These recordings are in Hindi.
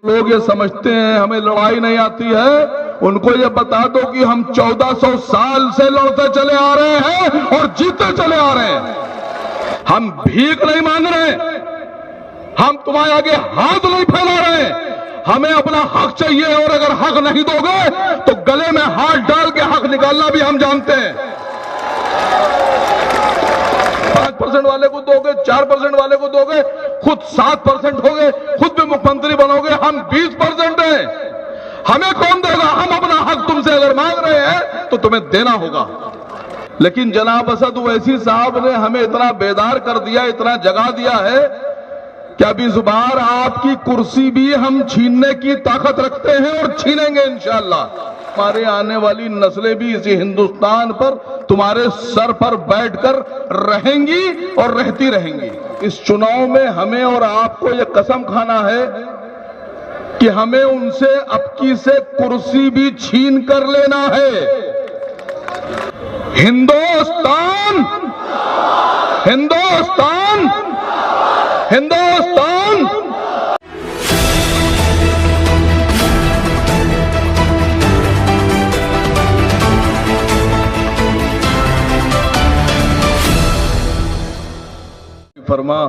लोग ये समझते हैं हमें लड़ाई नहीं आती है, उनको ये बता दो कि हम 1400 साल से लड़ते चले आ रहे हैं और जीते चले आ रहे हैं। हम भीख नहीं मांग रहे, हम तुम्हारे आगे हाथ नहीं फैला रहे, हमें अपना हक चाहिए और अगर हक नहीं दोगे तो गले में हाथ डाल के हक निकालना भी हम जानते हैं। 5% वाले को दोगे, 4% वाले को दोगे, खुद 7% होगे, खुद भी मुख्यमंत्री बनोगे, हम 20% हैं। हमें कौन देगा? हम अपना हक तुमसे अगर मांग रहे हैं तो तुम्हें देना होगा। लेकिन जनाब असद ओवैसी साहब ने हमें इतना बेदार कर दिया, इतना जगा दिया है कि अब इस बार आपकी कुर्सी भी हम छीनने की ताकत रखते हैं और छीनेंगे इंशाअल्लाह। हमारे आने वाली नस्लें भी इसी हिंदुस्तान पर तुम्हारे सर पर बैठकर रहेंगी और रहती रहेंगी। इस चुनाव में हमें और आपको ये कसम खाना है कि हमें उनसे अबकी से कुर्सी भी छीन कर लेना है। हिंदुस्तान, हिंदुस्तान, हिंदुस्तान। फरमा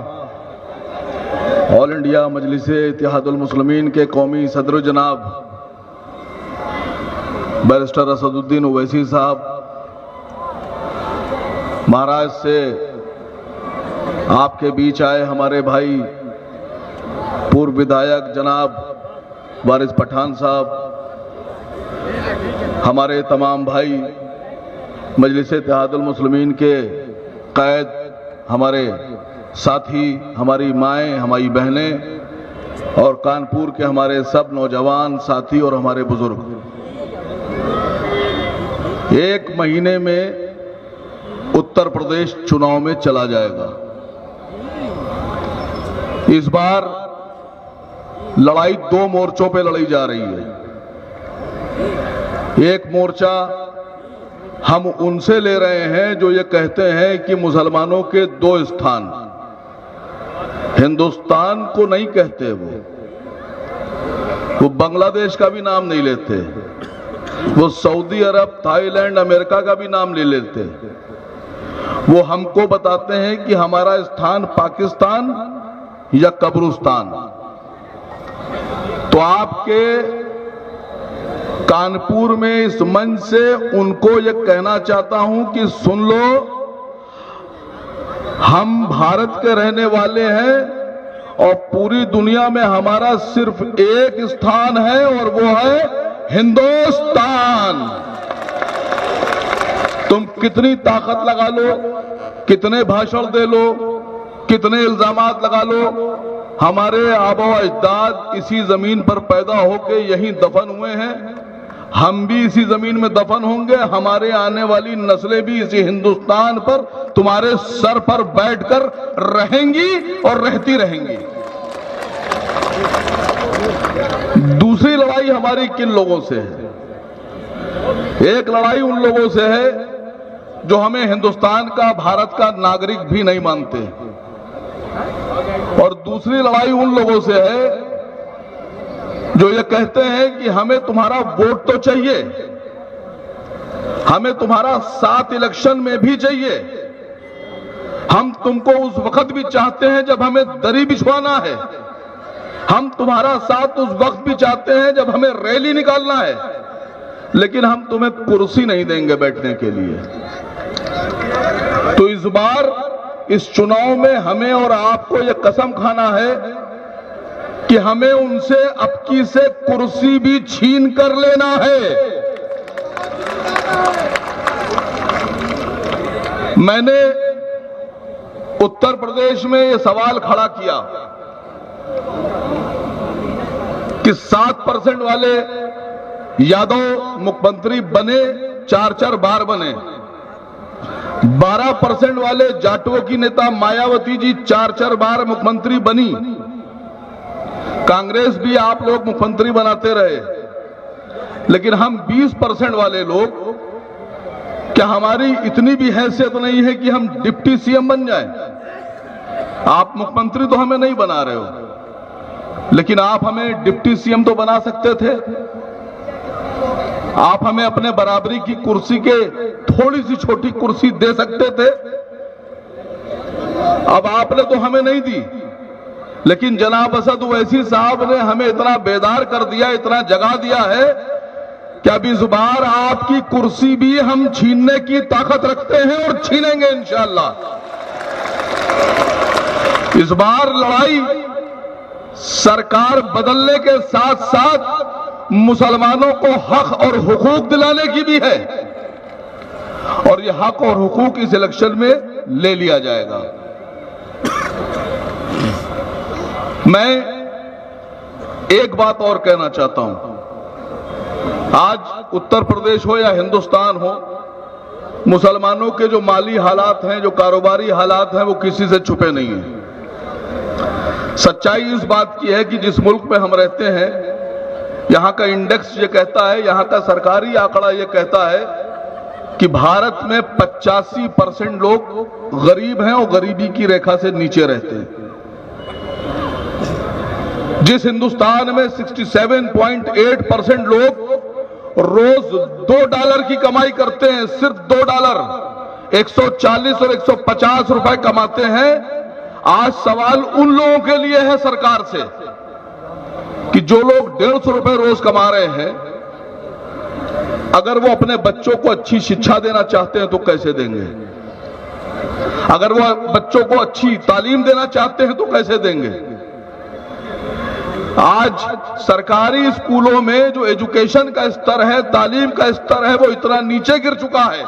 ऑल इंडिया मजलिस-ए-इत्तेहादुल मुस्लिमीन के कौमी सदर जनाब बैरिस्टर असदुद्दीन ओवैसी साहब महाराज से आपके बीच आए हमारे भाई पूर्व विधायक जनाब वारिस पठान साहब, हमारे तमाम भाई मजलिस-ए-इत्तेहादुल मुस्लिमीन के कैद, हमारे साथी, हमारी माएँ, हमारी बहनें और कानपुर के हमारे सब नौजवान साथी और हमारे बुजुर्ग, 1 महीने में उत्तर प्रदेश चुनाव में चला जाएगा। इस बार लड़ाई 2 मोर्चों पे लड़ी जा रही है। एक मोर्चा हम उनसे ले रहे हैं जो ये कहते हैं कि मुसलमानों के 2 स्थान, हिंदुस्तान को नहीं कहते, वो बांग्लादेश का भी नाम नहीं लेते, वो सऊदी अरब, थाईलैंड, अमेरिका का भी नाम ले लेते। वो हमको बताते हैं कि हमारा स्थान पाकिस्तान या कब्रिस्तान। तो आपके कानपुर में इस मंच से उनको ये कहना चाहता हूं कि सुन लो, हम भारत के रहने वाले हैं और पूरी दुनिया में हमारा सिर्फ एक स्थान है और वो है हिंदुस्तान। तुम कितनी ताकत लगा लो, कितने भाषण दे लो, कितने इल्जामात लगा लो, हमारे आबा अजदाद इसी जमीन पर पैदा होके यहीं दफन हुए हैं, हम भी इसी जमीन में दफन होंगे, हमारे आने वाली नस्लें भी इसी हिंदुस्तान पर तुम्हारे सर पर बैठकर रहेंगी और रहती रहेंगी। दूसरी लड़ाई हमारी किन लोगों से है? एक लड़ाई उन लोगों से है जो हमें हिंदुस्तान का, भारत का नागरिक भी नहीं मानते, और दूसरी लड़ाई उन लोगों से है जो ये कहते हैं कि हमें तुम्हारा वोट तो चाहिए, हमें तुम्हारा साथ इलेक्शन में भी चाहिए, हम तुमको उस वक्त भी चाहते हैं जब हमें दरी बिछवाना है, हम तुम्हारा साथ उस वक्त भी चाहते हैं जब हमें रैली निकालना है, लेकिन हम तुम्हें कुर्सी नहीं देंगे बैठने के लिए। तो इस बार इस चुनाव में हमें और आपको ये कसम खाना है कि हमें उनसे अबकी से कुर्सी भी छीन कर लेना है। मैंने उत्तर प्रदेश में ये सवाल खड़ा किया कि 7% वाले यादव मुख्यमंत्री बने, 4 बार बने, 12% वाले जाटों की नेता मायावती जी 4 बार मुख्यमंत्री बनी, कांग्रेस भी आप लोग मुख्यमंत्री बनाते रहे, लेकिन हम 20% वाले लोग, क्या हमारी इतनी भी हैसियत नहीं है कि हम डिप्टी सीएम बन जाएं? आप मुख्यमंत्री तो हमें नहीं बना रहे हो, लेकिन आप हमें डिप्टी सीएम तो बना सकते थे, आप हमें अपने बराबरी की कुर्सी के थोड़ी सी छोटी कुर्सी दे सकते थे। अब आपने तो हमें नहीं दी, लेकिन जनाब असद ओवैसी साहब ने हमें इतना बेदार कर दिया, इतना जगा दिया है कि अब इस बार आपकी कुर्सी भी हम छीनने की ताकत रखते हैं और छीनेंगे इंशाअल्लाह। इस बार लड़ाई सरकार बदलने के साथ साथ मुसलमानों को हक और हुकूक दिलाने की भी है, और ये हक और हुकूक इस इलेक्शन में ले लिया जाएगा। मैं एक बात और कहना चाहता हूं, आज उत्तर प्रदेश हो या हिंदुस्तान हो, मुसलमानों के जो माली हालात हैं, जो कारोबारी हालात हैं, वो किसी से छुपे नहीं हैं। सच्चाई इस बात की है कि जिस मुल्क में हम रहते हैं, यहां का इंडेक्स ये कहता है, यहां का सरकारी आंकड़ा ये कहता है कि भारत में 85% लोग गरीब हैं और गरीबी की रेखा से नीचे रहते हैं। जिस हिंदुस्तान में 67.8% लोग रोज $2 की कमाई करते हैं, सिर्फ $2, 140 और 150 रुपए कमाते हैं। आज सवाल उन लोगों के लिए है सरकार से कि जो लोग 150 रुपए रोज कमा रहे हैं, अगर वो अपने बच्चों को अच्छी शिक्षा देना चाहते हैं तो कैसे देंगे? अगर वो बच्चों को अच्छी तालीम देना चाहते हैं तो कैसे देंगे? आज सरकारी स्कूलों में जो एजुकेशन का स्तर है, तालीम का स्तर है, वो इतना नीचे गिर चुका है,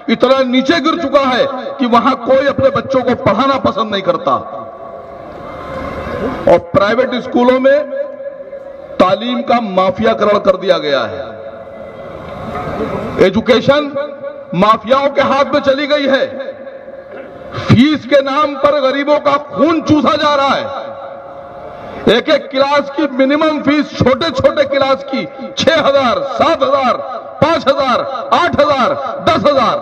इतना नीचे गिर चुका है कि वहां कोई अपने बच्चों को पढ़ाना पसंद नहीं करता। और प्राइवेट स्कूलों में तालीम का माफियाकरण कर दिया गया है। एजुकेशन माफियाओं के हाथ में चली गई है। फीस के नाम पर गरीबों का खून चूसा जा रहा है। एक एक क्लास की मिनिमम फीस, छोटे छोटे क्लास की 6,000, 7,000, 5,000, 8,000, 10,000।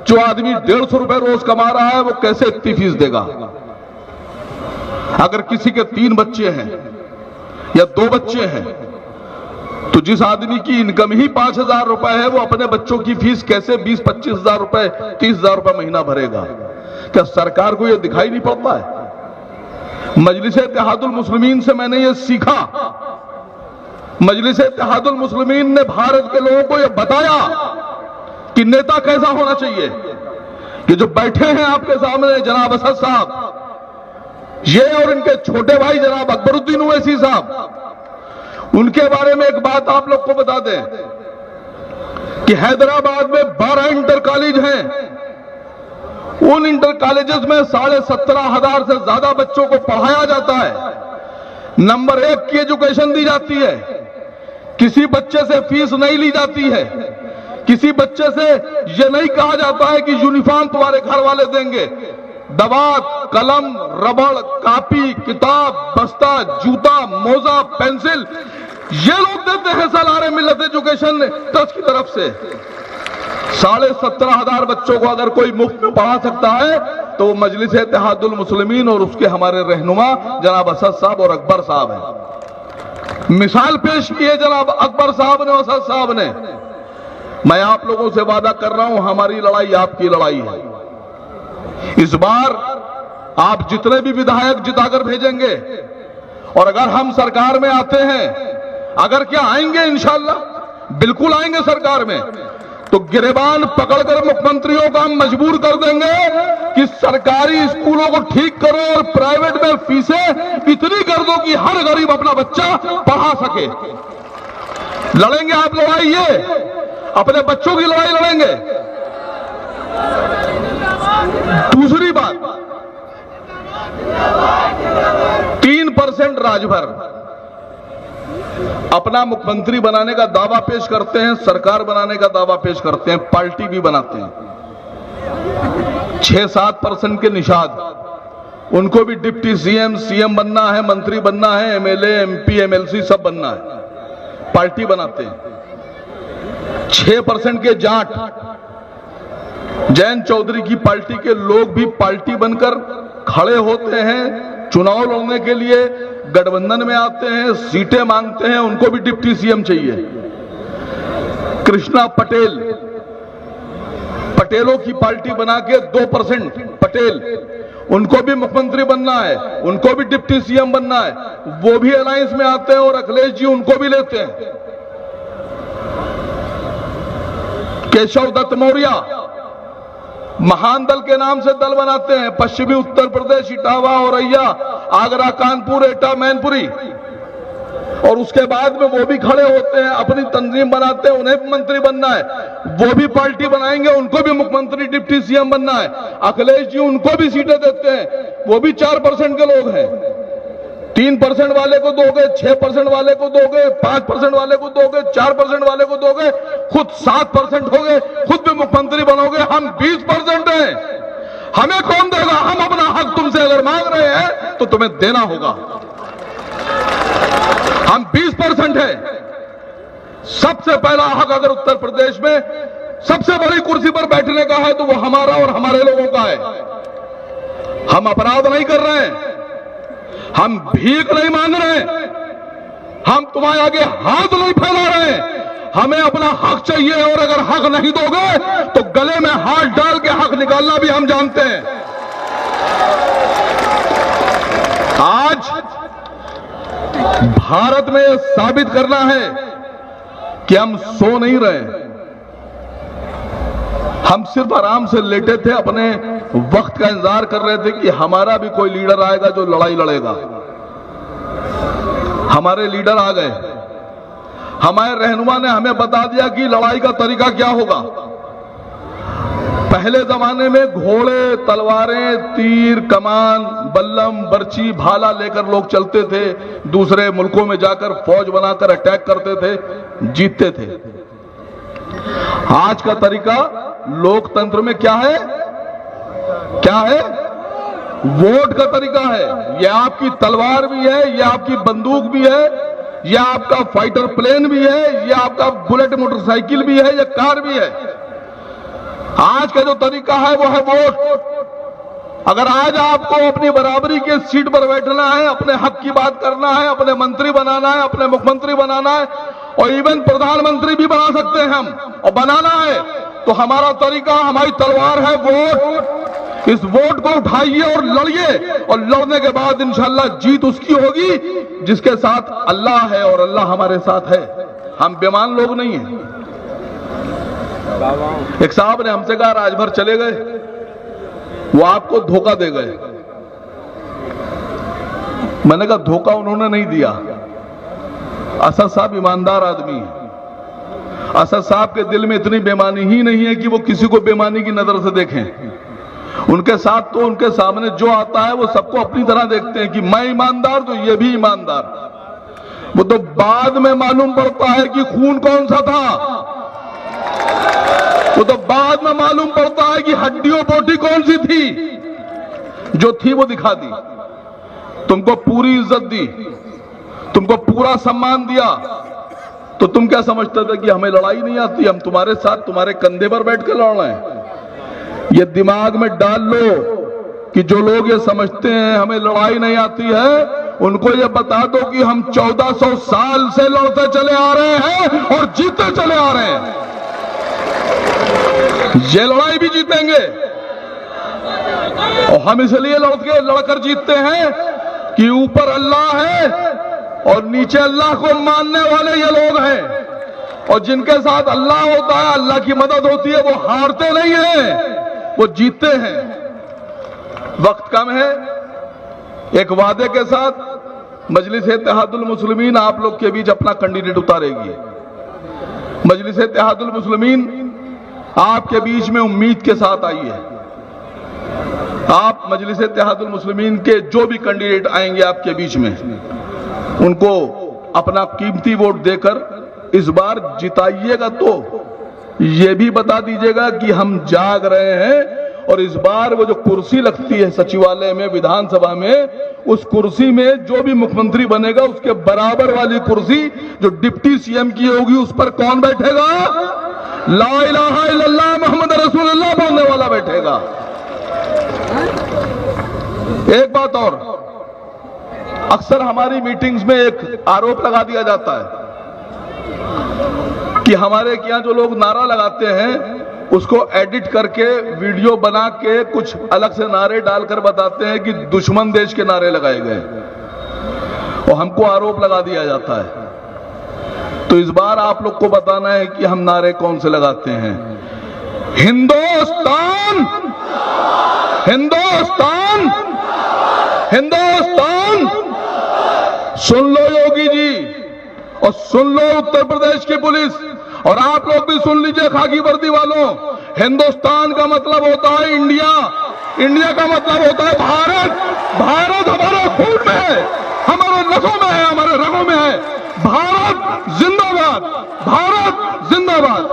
जो आदमी 150 रुपए रोज कमा रहा है, वो कैसे इतनी फीस देगा? अगर किसी के 3 बच्चे हैं या 2 बच्चे हैं, तो जिस आदमी की इनकम ही 5,000 रुपए है, वो अपने बच्चों की फीस कैसे 20-25,000 रुपए, 30,000 रुपए महीना भरेगा? क्या सरकार को यह दिखाई नहीं पड़ता है? मजलिस-ए-इत्तेहादुल मुस्लिमीन से मैंने ये सीखा। मजलिस-ए-इत्तेहादुल मुस्लिमीन ने भारत के लोगों को यह बताया कि नेता कैसा होना चाहिए। कि जो बैठे हैं आपके सामने जनाब असद साहब, ये और इनके छोटे भाई जनाब अकबरुद्दीन ओवैसी साहब, उनके बारे में एक बात आप लोग को बता दें कि हैदराबाद में 12 इंटर कॉलेज हैं। उन इंटर कॉलेजेस में 17,500 से ज्यादा बच्चों को पढ़ाया जाता है। नंबर 1 की एजुकेशन दी जाती है। किसी बच्चे से फीस नहीं ली जाती है। किसी बच्चे से यह नहीं कहा जाता है कि यूनिफॉर्म तुम्हारे घर वाले देंगे। दवा, कलम, रबड़, कापी, किताब, बस्ता, जूता, मोजा, पेंसिल, ये लोग देते हैं सालारे मिल्लत एजुकेशन ट्रस्ट की तरफ से। 17,500 बच्चों को अगर कोई मुफ्त में पढ़ा सकता है तो वो मजलिस-ए-इत्तेहादुल मुस्लिमीन और उसके हमारे रहनुमा जनाब असद साहब और अकबर साहब हैं। मिसाल पेश की है जनाब अकबर साहब ने, असद साहब ने। मैं आप लोगों से वादा कर रहा हूं, हमारी लड़ाई आपकी लड़ाई है। इस बार आप जितने भी विधायक जिताकर भेजेंगे, और अगर हम सरकार में आते हैं, अगर क्या आएंगे इंशाअल्लाह, बिल्कुल आएंगे सरकार में, तो गिरेबान पकड़कर मुख्यमंत्रियों को हम मजबूर कर देंगे कि सरकारी स्कूलों को ठीक करो और प्राइवेट में फीसें इतनी कर दो कि हर गरीब अपना बच्चा पढ़ा सके। लड़ेंगे आप लड़ाई, ये अपने बच्चों की लड़ाई लड़ेंगे। दूसरी बात, 3% राजभर अपना मुख्यमंत्री बनाने का दावा पेश करते हैं, सरकार बनाने का दावा पेश करते हैं, पार्टी भी बनाते हैं। 6-7% के निषाद, उनको भी डिप्टी सीएम बनना है, मंत्री बनना है, एमएलए, एमपी, एमएलसी सब बनना है, पार्टी बनाते हैं। 6% के जाट, जैन चौधरी की पार्टी के लोग भी पार्टी बनकर खड़े होते हैं चुनाव लड़ने के लिए, गठबंधन में आते हैं, सीटें मांगते हैं, उनको भी डिप्टी सीएम चाहिए। कृष्णा पटेल, पटेलों की पार्टी बना के 2% पटेल, उनको भी मुख्यमंत्री बनना है, उनको भी डिप्टी सीएम बनना है, वो भी अलायंस में आते हैं और अखिलेश जी उनको भी लेते हैं। केशव दत्त मौर्य महान दल के नाम से दल बनाते हैं, पश्चिमी उत्तर प्रदेश, इटावा, औरैया, आगरा, कानपुर, एटा, मैनपुरी, और उसके बाद में वो भी खड़े होते हैं, अपनी तंजीम बनाते हैं, उन्हें भी मंत्री बनना है, वो भी पार्टी बनाएंगे, उनको भी मुख्यमंत्री डिप्टी सीएम बनना है। अखिलेश जी उनको भी सीटें देते हैं, वो भी 4% के लोग हैं। 3% वाले को दोगे, 6% वाले को दोगे, 5% वाले को दोगे, 4% वाले को दोगे, खुद 7% होगे, खुद भी मुख्यमंत्री बनोगे। हम 20% हैं, हमें कौन देगा? हम अपना हक तुमसे अगर मांग रहे हैं तो तुम्हें देना होगा। हम 20% है। सबसे पहला हक अगर उत्तर प्रदेश में सबसे बड़ी कुर्सी पर बैठने का है तो वो हमारा और हमारे लोगों का है। हम अपराध नहीं कर रहे हैं, हम भीख नहीं मांग रहे हैं, हम तुम्हारे आगे हाथ नहीं फैला रहे हैं। हमें अपना हक चाहिए, और अगर हक नहीं दोगे तो गले में हाथ डाल के हक निकालना भी हम जानते हैं। आज भारत में यह साबित करना है कि हम सो नहीं रहे, हम सिर्फ आराम से लेटे थे, अपने वक्त का इंतजार कर रहे थे कि हमारा भी कोई लीडर आएगा जो लड़ाई लड़ेगा। हमारे लीडर आ गए, हमारे रहनुमा ने हमें बता दिया कि लड़ाई का तरीका क्या होगा। पहले जमाने में घोड़े, तलवारें, तीर, कमान, बल्लम, बर्छी, भाला लेकर लोग चलते थे, दूसरे मुल्कों में जाकर फौज बनाकर अटैक करते थे, जीतते थे। आज का तरीका लोकतंत्र में क्या है? क्या है? वोट का तरीका है। यह आपकी तलवार भी है, यह आपकी बंदूक भी है, यह आपका फाइटर प्लेन भी है, यह आपका बुलेट मोटरसाइकिल भी है, यह कार भी है। आज का जो तरीका है वो है वोट। अगर आज आपको अपनी बराबरी के सीट पर बैठना है, अपने हक की बात करना है, अपने मंत्री बनाना है, अपने मुख्यमंत्री बनाना है, और इवन प्रधानमंत्री भी बना सकते हैं हम, और बनाना है तो हमारा तरीका, हमारी तलवार है वोट। इस वोट को उठाइए और लड़िए, और लड़ने के बाद इंशाल्लाह जीत उसकी होगी जिसके साथ अल्लाह है, और अल्लाह हमारे साथ है। हम बेईमान लोग नहीं हैं। एक साहब ने हमसे कहा राजभर चले गए, वो आपको धोखा दे गए। मैंने कहा धोखा उन्होंने नहीं दिया, असद साहब ईमानदार आदमी है। असद साहब के दिल में इतनी बेईमानी ही नहीं है कि वो किसी को बेईमानी की नजर से देखें। उनके साथ तो उनके सामने जो आता है वो सबको अपनी तरह देखते हैं कि मैं ईमानदार तो ये भी ईमानदार। वो तो बाद में मालूम पड़ता है कि खून कौन सा था, वो तो बाद में मालूम पड़ता है कि हड्डियों बोटी कौन सी थी। जो थी वो दिखा दी, तुमको पूरी इज्जत दी, तुमको पूरा सम्मान दिया, तो तुम क्या समझते थे कि हमें लड़ाई नहीं आती, हम तुम्हारे साथ तुम्हारे कंधे पर बैठ कर लड़ रहे हैं। ये दिमाग में डाल लो कि जो लोग ये समझते हैं हमें लड़ाई नहीं आती है, उनको ये बता दो कि हम 1400 साल से लड़ते चले आ रहे हैं और जीते चले आ रहे हैं। ये लड़ाई भी जीतेंगे, और हम इसलिए लड़कर जीतते हैं कि ऊपर अल्लाह है और नीचे अल्लाह को मानने वाले ये लोग हैं, और जिनके साथ अल्लाह होता है, अल्लाह की मदद होती है, वो हारते नहीं हैं, वो जीतते हैं। वक्त कम है, एक वादे के साथ मजलिस-ए-इत्तेहादुल मुस्लिमीन आप लोग के बीच अपना कैंडिडेट उतारेगी। मजलिस-ए-इत्तेहादुल मुस्लिमीन आपके बीच में उम्मीद के साथ आई है। आप मजलिस-ए-इत्तेहादुल मुस्लिमीन के जो भी कैंडिडेट आएंगे आपके बीच में, उनको अपना कीमती वोट देकर इस बार जिताइएगा। तो ये भी बता दीजिएगा कि हम जाग रहे हैं, और इस बार वो जो कुर्सी लगती है सचिवालय में, विधानसभा में, उस कुर्सी में जो भी मुख्यमंत्री बनेगा उसके बराबर वाली कुर्सी जो डिप्टी सीएम की होगी उस पर कौन बैठेगा? ला इलाहा इल्लल्लाह मोहम्मद रसूलुल्लाह बोलने वाला बैठेगा। एक बात और, अक्सर हमारी मीटिंग्स में एक आरोप लगा दिया जाता है कि हमारे यहाँ जो लोग नारा लगाते हैं उसको एडिट करके वीडियो बना के कुछ अलग से नारे डालकर बताते हैं कि दुश्मन देश के नारे लगाए गए और हमको आरोप लगा दिया जाता है। तो इस बार आप लोग को बताना है कि हम नारे कौन से लगाते हैं। हिंदुस्तान, हिंदुस्तान, हिंदुस्तान। सुन लो योगी जी और सुन लो उत्तर प्रदेश की पुलिस, और आप लोग भी सुन लीजिए खाकी वर्दी वालों। हिंदुस्तान का मतलब होता है इंडिया, इंडिया का मतलब होता है भारत। भारत हमारे खून में है, हमारे नसों में है, हमारे रगों में है। भारत जिंदाबाद, भारत जिंदाबाद।